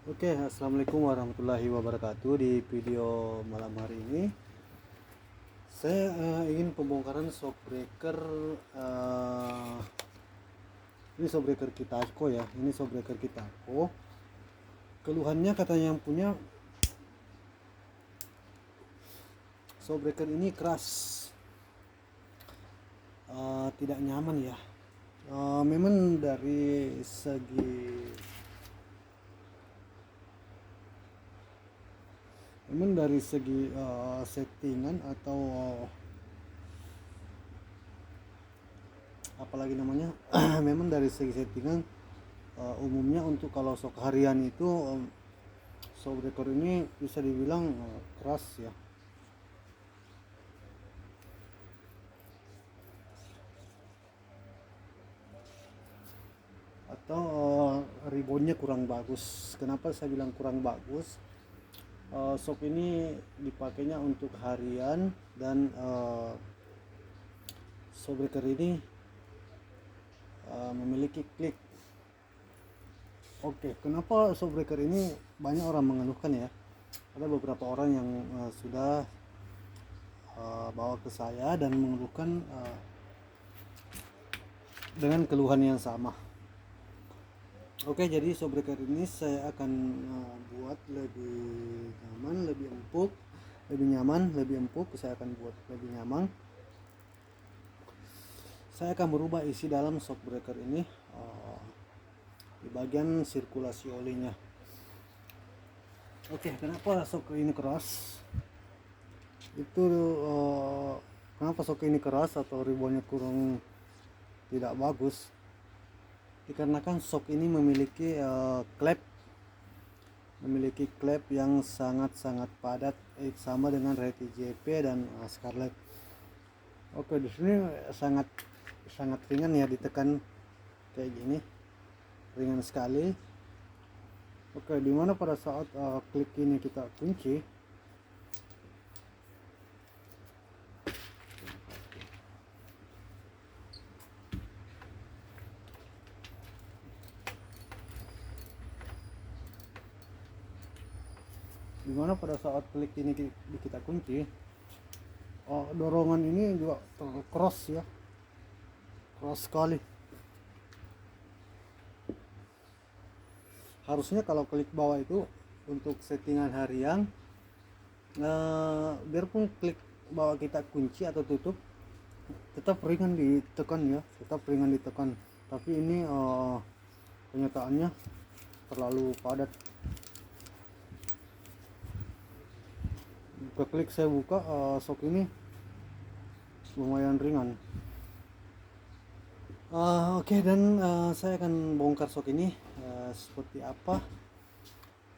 Oke, assalamualaikum warahmatullahi wabarakatuh. Di video malam hari ini, saya ingin pembongkaran shockbreaker. eh, ini shockbreaker Kitako ya. Ini shockbreaker Kitako. Keluhannya katanya yang punya shockbreaker ini keras, tidak nyaman ya. Memang dari segi settingan atau apalagi namanya memang dari segi settingan, umumnya untuk kalau shock harian itu, shockbreaker ini bisa dibilang keras ya. Atau ribonnya kurang bagus. Kenapa saya bilang kurang bagus? Shock ini dipakainya untuk harian dan shockbreaker ini memiliki klik. Oke, kenapa shockbreaker ini banyak orang mengeluhkan ya? Ada beberapa orang yang sudah bawa ke saya dan mengeluhkan dengan keluhan yang sama. Oke, jadi shockbreaker ini saya akan buat lebih nyaman, lebih empuk, lebih nyaman, lebih empuk. Saya akan buat lebih nyaman. Saya akan merubah isi dalam shockbreaker ini di bagian sirkulasi olinya. Oke, kenapa shock ini keras? Itu kenapa shock ini keras atau ribonnya kurang tidak bagus? Dikarenakan shock ini memiliki klep yang sangat padat, sama dengan Reti JP dan Scarlett. Oke, di sini sangat ringan ya, ditekan kayak gini, ringan sekali. Oke, dimana pada saat klik ini kita kunci, dimana pada saat klik ini kita kunci, dorongan ini juga cross ya, cross sekali. Harusnya kalau klik bawah itu untuk settingan harian, biarpun klik bawah kita kunci atau tutup, tetap ringan ditekan ya, tapi ini kenyataannya terlalu padat. Klik saya buka, shock ini lumayan ringan. Oke, dan saya akan bongkar shock ini seperti apa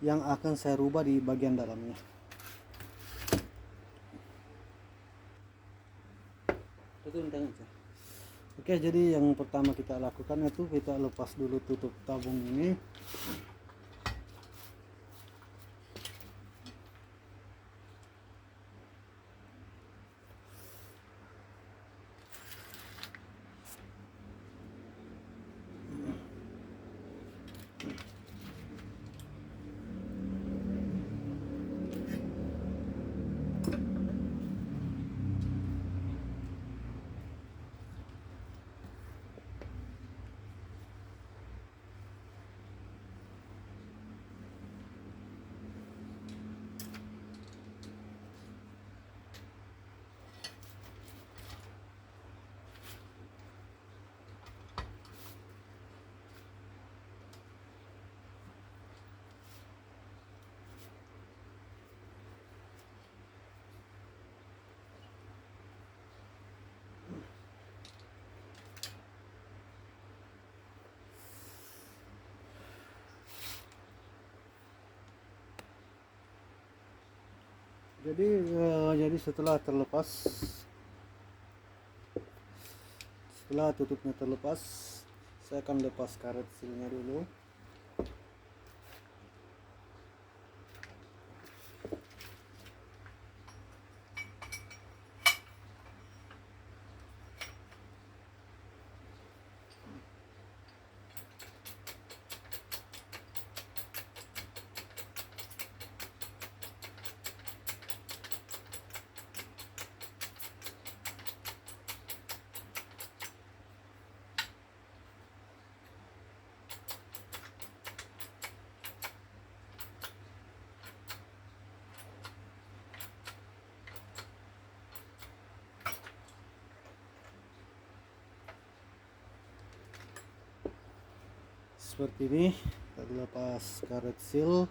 yang akan saya rubah di bagian dalamnya. Oke, jadi yang pertama kita lakukan itu kita lepas dulu tutup tabung ini. Jadi setelah tutupnya terlepas, saya akan lepas karet silnya dulu. seperti ini. Kita lepas karet seal,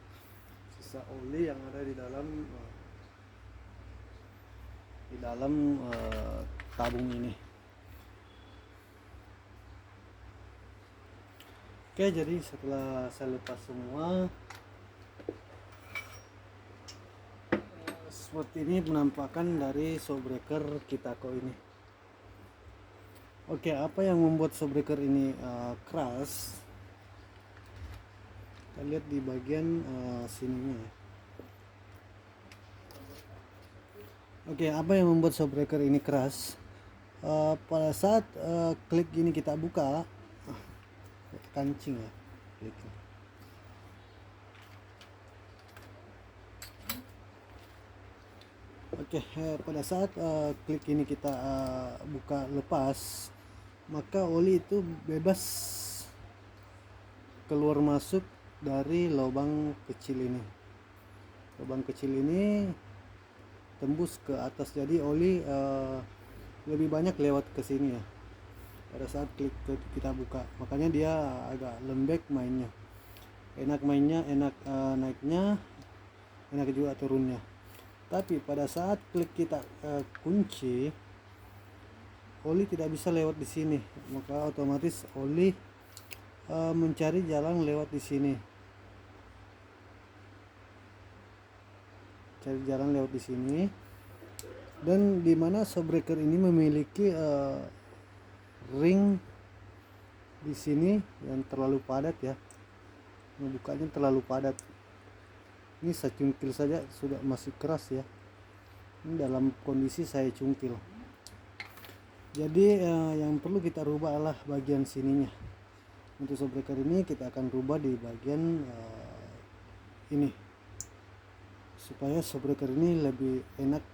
sisa oli yang ada di dalam tabung ini. Oke, jadi setelah saya lepas semua, seperti ini penampakan dari shockbreaker Kitako ini. Oke, apa yang membuat shockbreaker ini keras? Kita lihat di bagian sininya. Oke, apa yang membuat shockbreaker ini keras? Pada saat klik ini kita buka, kancing ya, klik. Oke, pada saat klik ini kita buka lepas, maka oli itu bebas keluar masuk dari lubang kecil ini. Lubang kecil ini tembus ke atas, jadi oli lebih banyak lewat ke sini ya. Pada saat klik kita buka, makanya dia agak lembek mainnya. Enak mainnya, enak naiknya, enak juga turunnya. Tapi pada saat klik kita kunci, oli tidak bisa lewat di sini, maka otomatis oli mencari jalan lewat di sini, cari jalan lewat di sini. Dan dimana shockbreaker ini memiliki ring di sini yang terlalu padat ya, membukanya terlalu padat. Ini saya cungkil saja sudah masih keras ya. Ini dalam kondisi saya cungkil. Jadi yang perlu kita rubah adalah bagian sininya. Untuk shockbreaker ini kita akan rubah di bagian ini, supaya shockbreaker ini lebih enak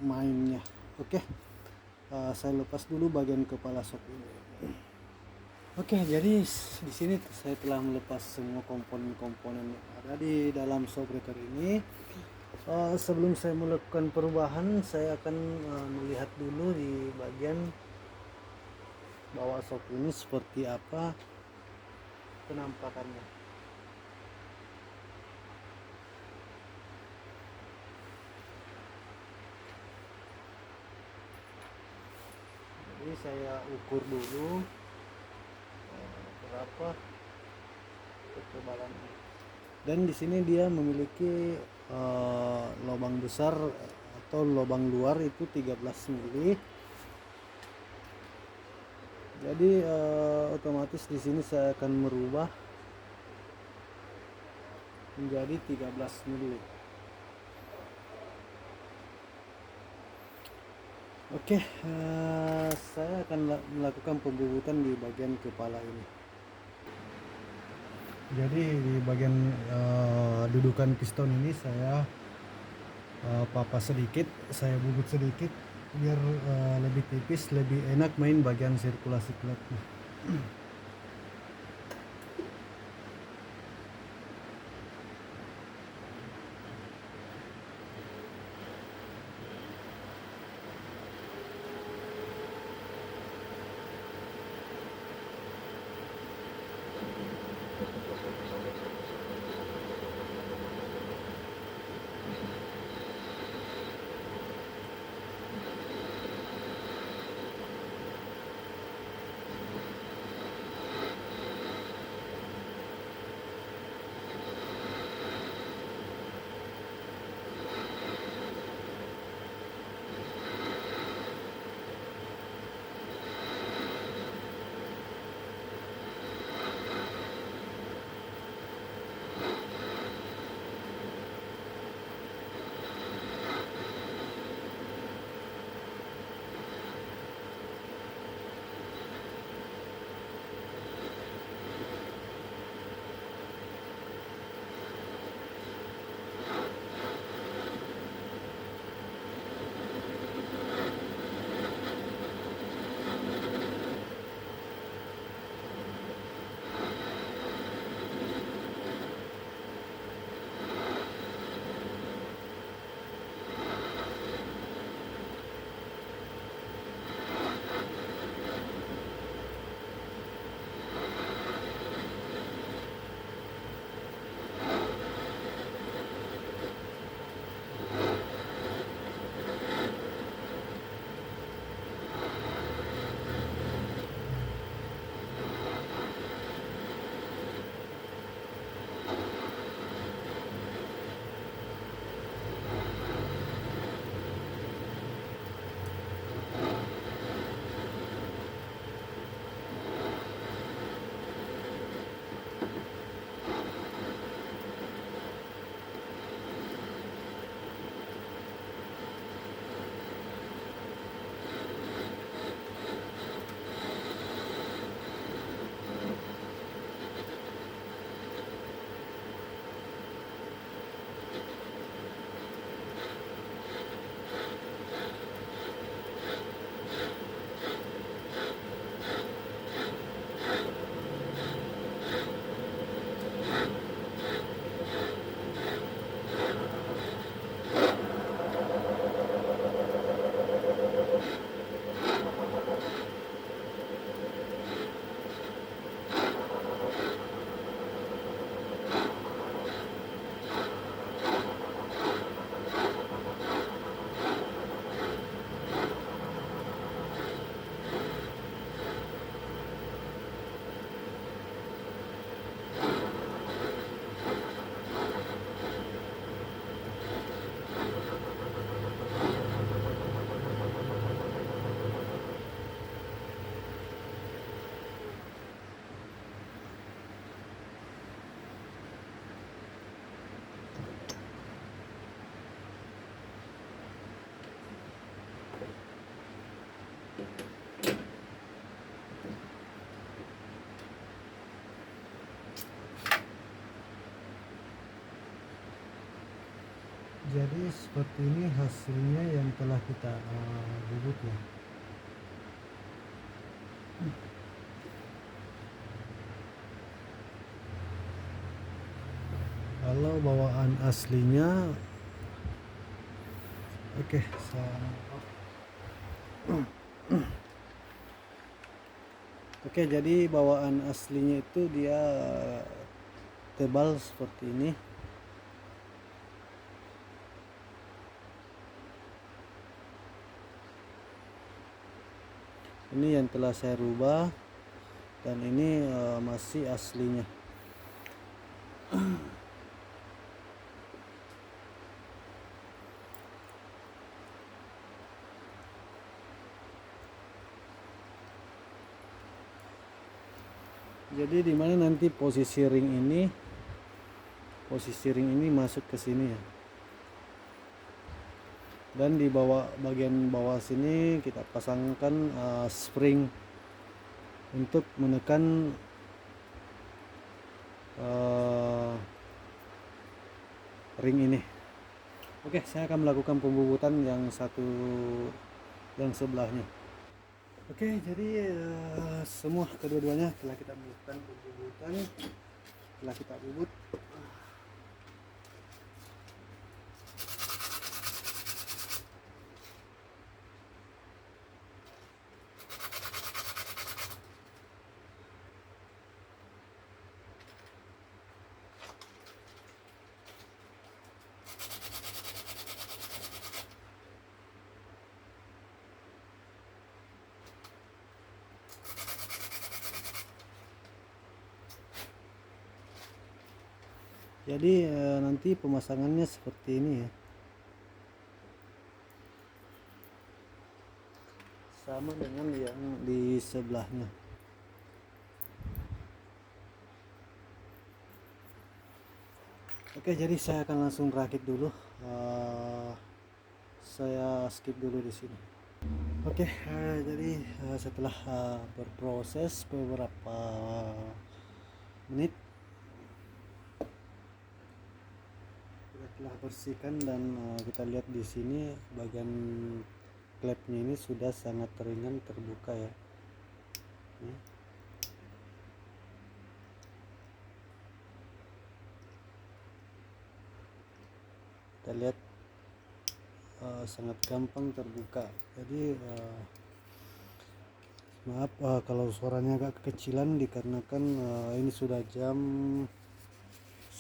mainnya. Oke, saya lepas dulu bagian kepala shock ini. Oke, jadi di sini saya telah melepas semua komponen-komponen yang ada di dalam shockbreaker ini. Sebelum saya melakukan perubahan, saya akan melihat dulu di bagian bawah shock ini seperti apa penampakannya. Jadi saya ukur dulu berapa ketebalan, dan di sini dia memiliki lubang besar atau lubang luar itu 13 mili. Jadi otomatis di sini saya akan merubah menjadi 13 mili. Oke, saya akan melakukan pembubutan di bagian kepala ini. Jadi di bagian dudukan piston ini saya papas sedikit, saya bubut sedikit biar lebih tipis, lebih enak main bagian sirkulasi kletnya. Jadi seperti ini hasilnya yang telah kita bubut ya. Kalau bawaan aslinya, oke, oke, jadi bawaan aslinya itu dia tebal seperti ini. Ini yang telah saya rubah, dan ini masih aslinya. Jadi dimana nanti posisi ring ini masuk ke sini ya. Dan di bagian bawah sini kita pasangkan spring untuk menekan ring ini. Oke, saya akan melakukan pembubutan yang sebelahnya. Oke, jadi semua kedua-duanya telah kita melakukan pembubutan, telah kita bubut. Jadi nanti pemasangannya seperti ini ya, sama dengan yang di sebelahnya. Oke, jadi saya akan langsung rakit dulu. Saya skip dulu di sini. Oke, jadi setelah berproses beberapa menit, kita telah bersihkan dan kita lihat di sini bagian klepnya ini sudah sangat ringan terbuka ya. Kita lihat sangat gampang terbuka. Jadi maaf kalau suaranya agak kekecilan dikarenakan ini sudah jam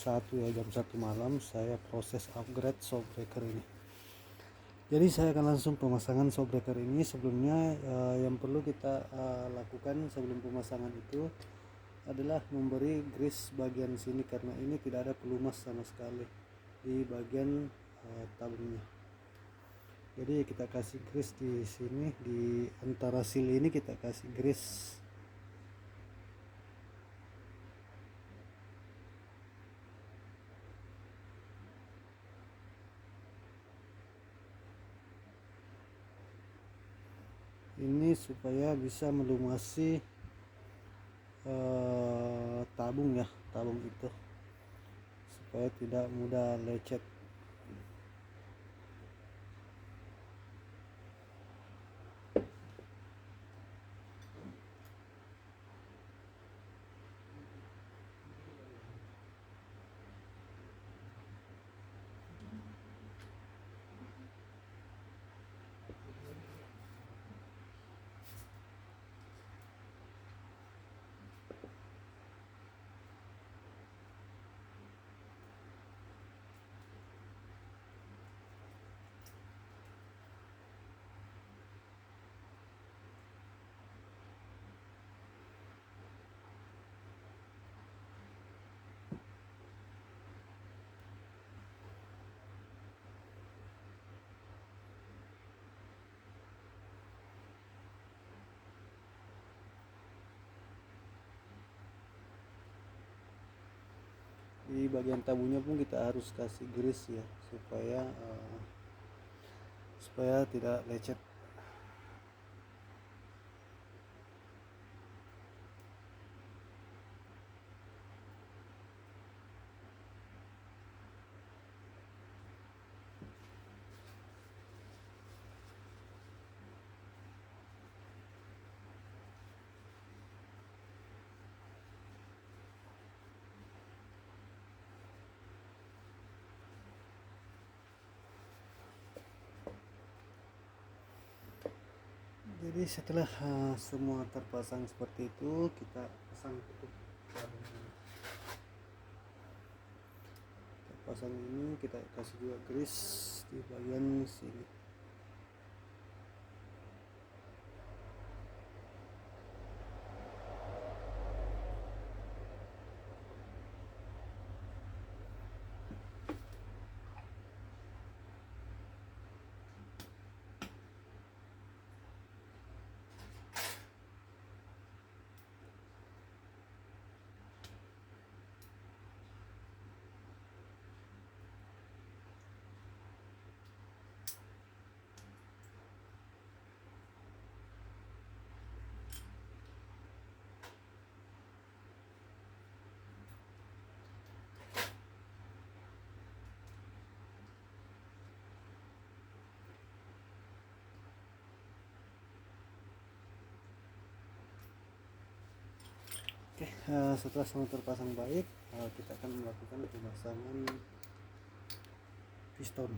1 ya, jam 1 malam. Saya proses upgrade showbreaker ini. Jadi saya akan langsung pemasangan showbreaker ini. Sebelumnya yang perlu kita lakukan sebelum pemasangan itu adalah memberi grease bagian sini, karena ini tidak ada pelumas sama sekali di bagian tabungnya. Jadi kita kasih grease di sini, di antara seal ini kita kasih grease. Ini supaya bisa melumasi tabung ya, tabung itu, supaya tidak mudah lecet. Di bagian tabungnya pun kita harus kasih grease ya, supaya tidak lecet. Jadi setelah semua terpasang seperti itu, kita pasang tutup tabungnya. Kita pasang ini, kita kasih juga grease di bagian sini. Oke, setelah semua terpasang baik, kita akan melakukan pemasangan piston.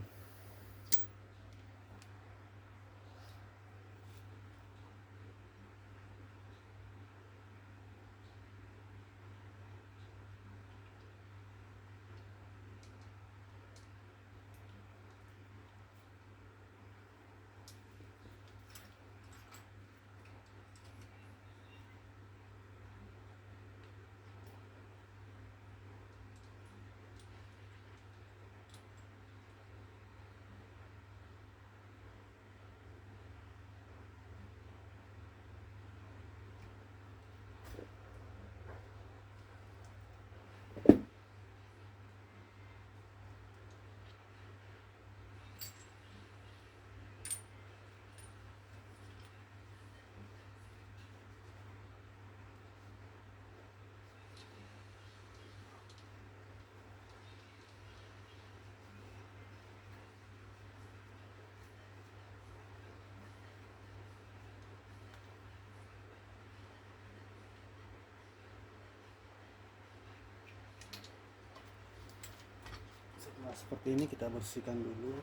Setelah seperti ini, kita bersihkan dulu.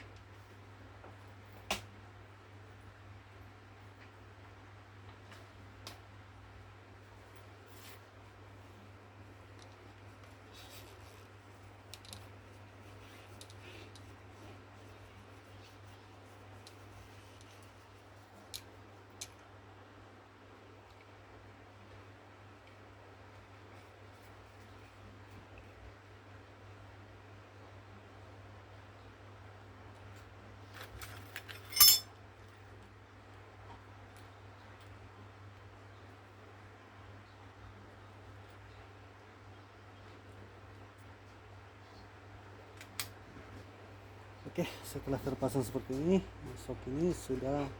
Oke, setelah terpasang seperti ini, sok ini sudah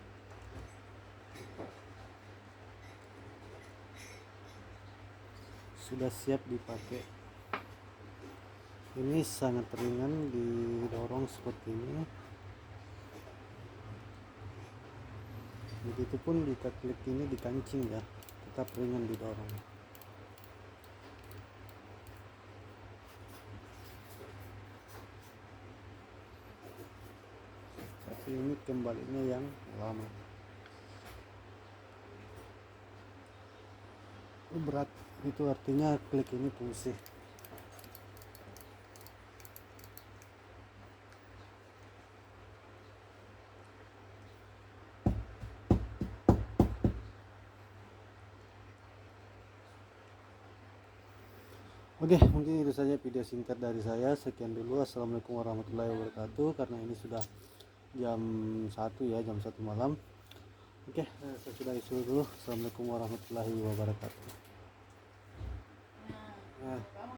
siap dipakai. Ini sangat ringan didorong seperti ini. Begitu pun jika klik ini dikancing ya, tetap ringan didorong. Tapi ini kembalinya yang lama. Berat, itu artinya klik ini fungsi. Oke, mungkin itu saja video singkat dari saya. Sekian dulu. Assalamualaikum warahmatullahi wabarakatuh. Karena ini sudah jam 1 ya, jam 1 malam. Oke, saya sudah isi dulu. Assalamualaikum warahmatullahi wabarakatuh. Nah.